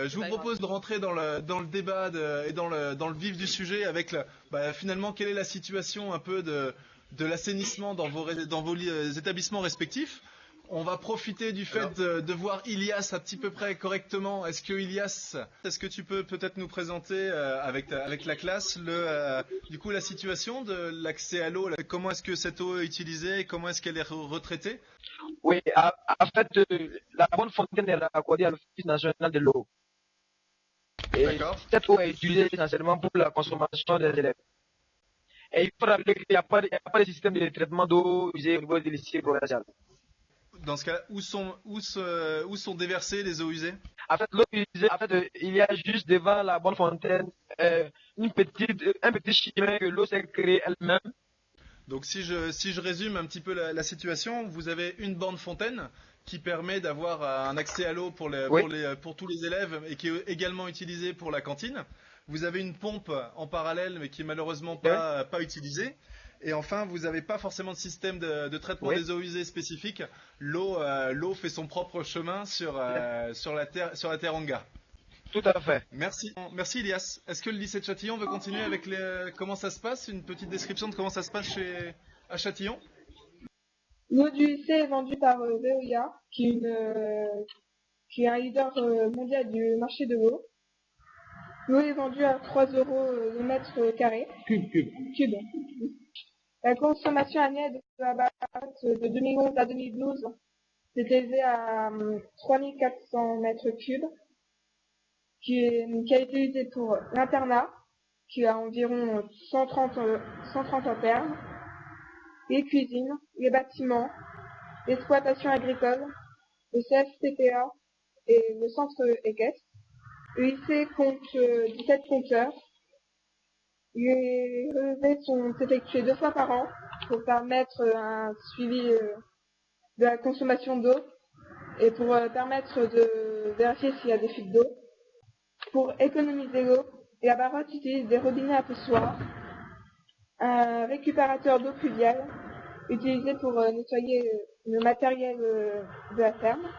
je vous propose de rentrer dans le débat et dans le vif du sujet avec finalement quelle est la situation un peu de l'assainissement dans vos établissements respectifs. On va profiter du fait de voir Ilias à petit peu près correctement. Est-ce que tu peux peut-être nous présenter avec la classe du coup la situation de l'accès à l'eau, comment est-ce que cette eau est utilisée et comment est-ce qu'elle est retraitée? Oui, en fait, la bonne fontaine est accordée à l'Office national de l'eau. Et D'accord. cette eau est utilisée essentiellement pour la consommation des élèves. Et il faut rappeler qu'il n'y a pas de système de traitement d'eau usée au niveau des lycées provinciaux. Dans ce cas, où sont déversées les eaux usées? En fait, l'eau usée, il y a juste devant la bonne fontaine un petit chemin que l'eau s'est créée elle-même. Donc si je résume un petit peu la situation, vous avez une borne fontaine qui permet d'avoir un accès à l'eau pour tous les élèves et qui est également utilisée pour la cantine. Vous avez une pompe en parallèle mais qui est malheureusement pas utilisée. Et enfin, vous n'avez pas forcément de système de traitement des eaux usées spécifique. L'eau fait son propre chemin sur la terre Onga. Tout à fait. Merci Merci Ilias. Est-ce que le lycée de Châtillon veut continuer avec comment ça se passe? Une petite description de comment ça se passe à Châtillon? L'eau du lycée est vendue par Veolia, qui est un leader mondial du marché de l'eau. L'eau est vendue à 3 euros le mètre carré. Cube. La consommation annuelle de la baratte de 2011 à 2012 s'est élevée à 3400 mètres cubes, qui a été utilisée pour l'internat, qui a environ 130 internes, les cuisines, les bâtiments, l'exploitation agricole, le CFCPA et le centre équestre. Le lycée compte 17 compteurs. Les relevés sont effectués 2 fois par an pour permettre un suivi de la consommation d'eau et pour permettre de vérifier s'il y a des fuites d'eau. Pour économiser l'eau, la baratte utilise des robinets à poussoir, un récupérateur d'eau pluviale utilisé pour nettoyer le matériel de la ferme.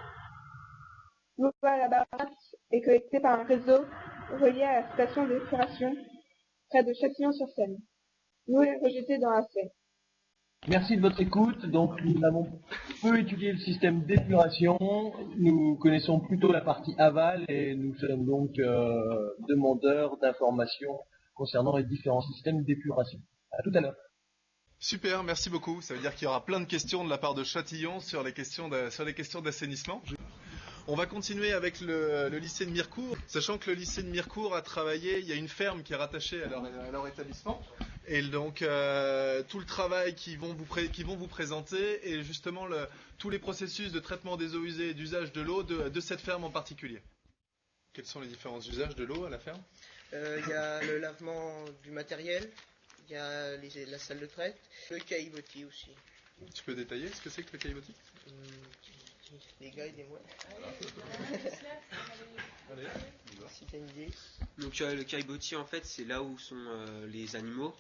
L'eau à la baratte est collectée par un réseau relié à la station d'épuration près de Châtillon-sur-Seine. L'eau est rejetée dans la Seine. Merci de votre écoute. Donc, nous avons peu étudié le système d'épuration. Nous connaissons plutôt la partie aval et nous sommes donc demandeurs d'informations concernant les différents systèmes d'épuration. À tout à l'heure. Super, merci beaucoup. Ça veut dire qu'il y aura plein de questions de la part de Châtillon sur les questions d'assainissement. On va continuer avec le lycée de Mirecourt, sachant que le lycée de Mirecourt a travaillé, il y a une ferme qui est rattachée à leur établissement, et donc tout le travail qu'ils vont vous présenter et justement tous les processus de traitement des eaux usées et d'usage de l'eau de cette ferme en particulier. Quels sont les différents usages de l'eau à la ferme? Il y a le lavement du matériel, il y a la salle de traite, le caillebotis aussi. Tu peux détailler ce que c'est que le caillebotis? Les gars, aidez-moi. Si t'as une idée. Donc le caillebotis, en fait, c'est là où sont les animaux.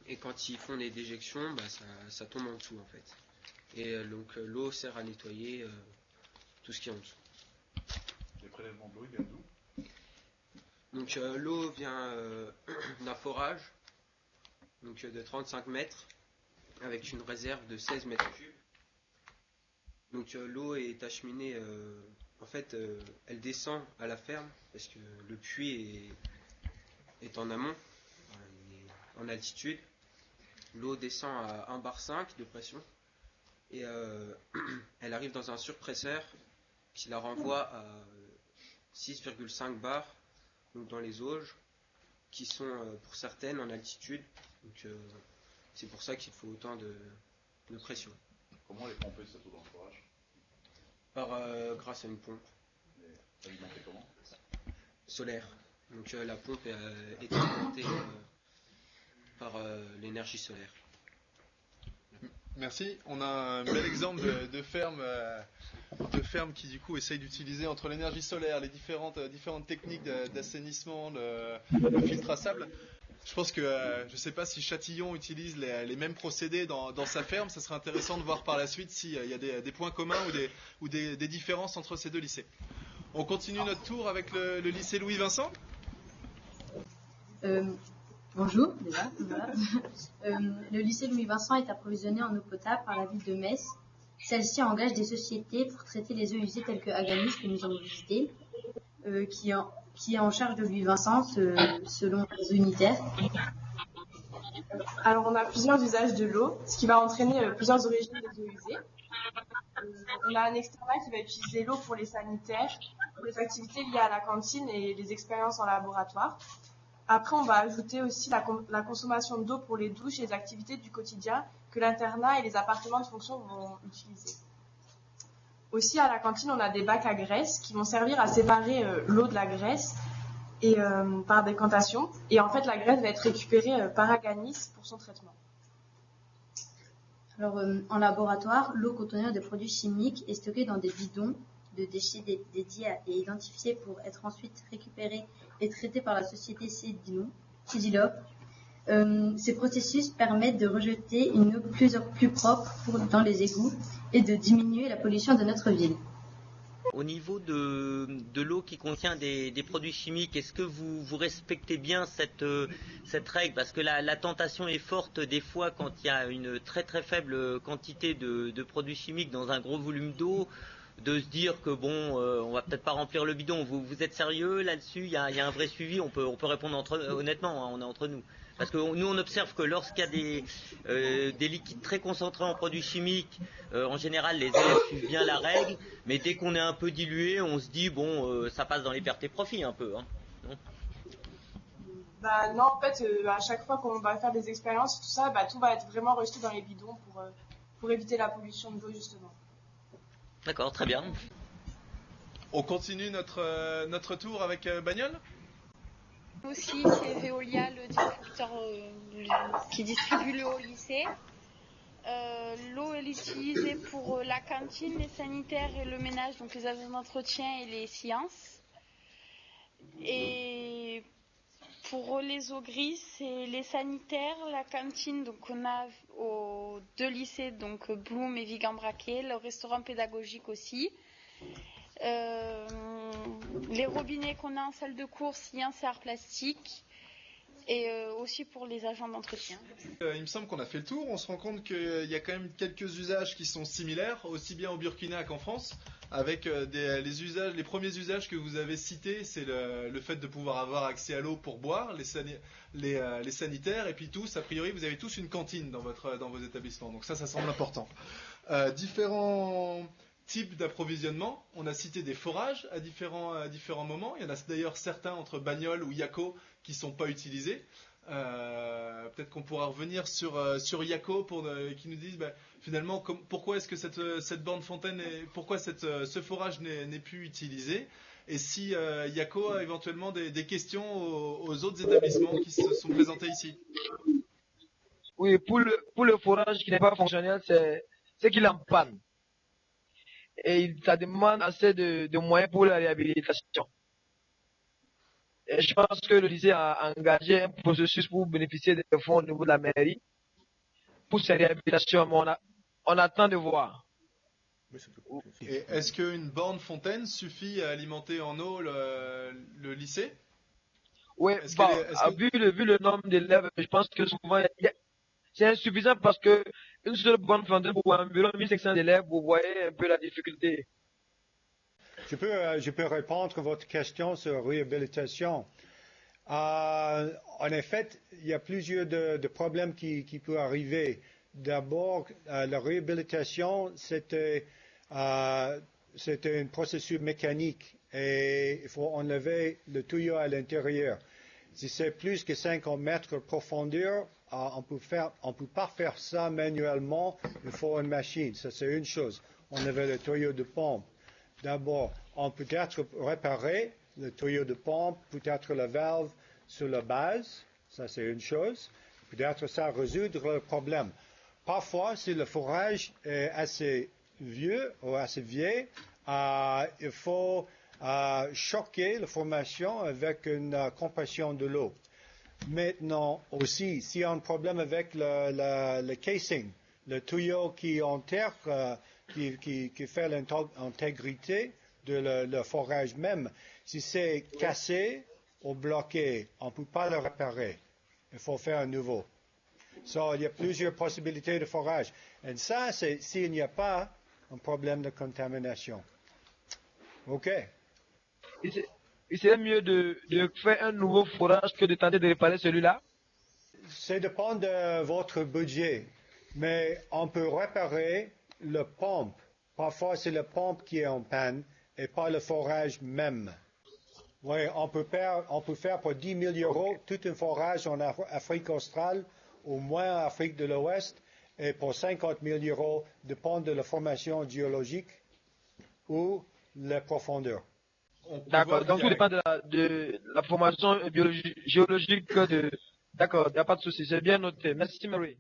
Et quand ils font des déjections, ça tombe en dessous, en fait. Et donc l'eau sert à nettoyer tout ce qui est en dessous. Les prélèvements d'eau, ils viennent d'où? Donc l'eau vient d'un forage donc, de 35 mètres avec une réserve de 16 mètres cubes. Donc l'eau est acheminée, en fait elle descend à la ferme parce que le puits est en amont, il est en altitude. L'eau descend à 1,5 bar de pression et elle arrive dans un surpresseur qui la renvoie à 6,5 bars, donc dans les auges, qui sont pour certaines en altitude. Donc c'est pour ça qu'il faut autant de pression. Comment elle est pompée cette eau dans le forage? Grâce à une pompe. Alimentée comment? Solaire. Donc la pompe est alimentée par l'énergie solaire. Merci. On a un bel exemple de ferme qui du coup essaye d'utiliser entre l'énergie solaire, les différentes techniques d'assainissement, le filtre à sable. Je pense que je ne sais pas si Châtillon utilise les mêmes procédés dans sa ferme. Ça serait intéressant de voir par la suite s'il y a des points communs ou des différences entre ces deux lycées. On continue notre tour avec le lycée Louis Vincent. Bonjour, déjà. Voilà. Le lycée Louis Vincent est approvisionné en eau potable par la ville de Metz. Celle-ci engage des sociétés pour traiter les eaux usées telles que Aganis, que nous avons visité, qui est en charge de Louis Vincent selon les unitaires. Alors, on a plusieurs usages de l'eau, ce qui va entraîner plusieurs origines des eaux usées. On a un externat qui va utiliser l'eau pour les sanitaires, pour les activités liées à la cantine et les expériences en laboratoire. Après, on va ajouter aussi la consommation d'eau pour les douches et les activités du quotidien que l'internat et les appartements de fonction vont utiliser. Aussi, à la cantine, on a des bacs à graisse qui vont servir à séparer l'eau de la graisse et par décantation. Et en fait, la graisse va être récupérée par Aganis pour son traitement. Alors, en laboratoire, l'eau contenant des produits chimiques est stockée dans des bidons de déchets dédiés et identifiés pour être ensuite récupérés et traités par la société Cedilop. Ces processus permettent de rejeter une eau plus propre dans les égouts et de diminuer la pollution de notre ville. Au niveau de l'eau qui contient des produits chimiques, est-ce que vous respectez bien cette règle? Parce que la tentation est forte des fois quand il y a une très très faible quantité de produits chimiques dans un gros volume d'eau, de se dire que bon, on va peut-être pas remplir le bidon. Vous êtes sérieux là-dessus? Il y a un vrai suivi? On peut répondre honnêtement, hein, on est entre nous. Parce que nous, on observe que lorsqu'il y a des liquides très concentrés en produits chimiques, en général, les élèves suivent bien la règle, mais dès qu'on est un peu dilué, on se dit, bon, ça passe dans les pertes et profits un peu. Hein, non, non, en fait, à chaque fois qu'on va faire des expériences, tout ça, tout va être vraiment rejeté dans les bidons pour éviter la pollution de l'eau, justement. D'accord, très bien. On continue notre tour avec Bagnoles. Aussi, c'est Veolia, le distributeur qui distribue l'eau au lycée. L'eau, elle est utilisée pour la cantine, les sanitaires et le ménage, donc les agents d'entretien et les sciences. Et pour les eaux grises, c'est les sanitaires, la cantine, donc on a aux deux lycées, donc Bloom et Vigan-Braquet, le restaurant pédagogique aussi. Les robinets qu'on a en salle de cours, sciences et arts plastiques, et aussi pour les agents d'entretien. Il me semble qu'on a fait le tour. On se rend compte qu'il y a quand même quelques usages qui sont similaires, aussi bien au Burkina qu'en France, avec les premiers usages que vous avez cités, c'est le fait de pouvoir avoir accès à l'eau pour boire, les sanitaires, et puis tous, a priori, vous avez tous une cantine dans vos établissements. Donc ça semble important. Différents types d'approvisionnement. On a cité des forages à différents moments. Il y en a d'ailleurs certains entre Bagnoles ou Yako qui ne sont pas utilisés. Peut-être qu'on pourra revenir sur Yako qui nous disent finalement pourquoi est-ce que cette borne fontaine, pourquoi ce forage n'est plus utilisé, et si Yako a éventuellement des questions aux autres établissements qui se sont présentés ici. Oui, pour le forage qui n'est pas fonctionnel, c'est qu'il est en panne. Et ça demande assez de moyens pour la réhabilitation. Et je pense que le lycée a engagé un processus pour bénéficier des fonds au niveau de la mairie pour ces réhabilitations, mais on attend de voir. Et est-ce qu'une borne fontaine suffit à alimenter en eau le lycée? Oui, vu le nombre d'élèves, je pense que souvent c'est insuffisant parce que une seule borne fontaine pour environ 1500 élèves, vous voyez un peu la difficulté. Je peux répondre à votre question sur réhabilitation. En effet, il y a plusieurs de problèmes qui peuvent arriver. D'abord, la réhabilitation, c'est un processus mécanique et il faut enlever le tuyau à l'intérieur. Si c'est plus que 50 mètres de profondeur, on peut pas faire ça manuellement, il faut une machine. Ça, c'est une chose. Enlever le tuyau de pompe. D'abord, on peut peut-être réparer le tuyau de pompe, peut-être la valve sur la base. Ça, c'est une chose. Peut-être ça résoudre le problème. Parfois, si le forage est assez vieux ou assez vieil, il faut choquer la formation avec une compression de l'eau. Maintenant aussi, s'il y a un problème avec le casing, le tuyau qui enterre, qui fait l'intégrité de le forage même. Si c'est cassé ou bloqué, on ne peut pas le réparer. Il faut faire un nouveau. So, il y a plusieurs possibilités de forage. Et ça, c'est s'il n'y a pas un problème de contamination. OK. Il serait mieux de faire un nouveau forage que de tenter de réparer celui-là? Ça dépend de votre budget. Mais on peut réparer le pompe. Parfois, c'est le pompe qui est en panne et pas le forage même. Oui, on peut faire pour 10 000 euros tout un forage en Afrique australe, au moins en Afrique de l'Ouest, et pour 50 000 euros, dépend de la formation géologique ou la profondeur. D'accord, donc tout dépend de la formation géologique. D'accord, il n'y a pas de souci, c'est bien noté. Merci Mary.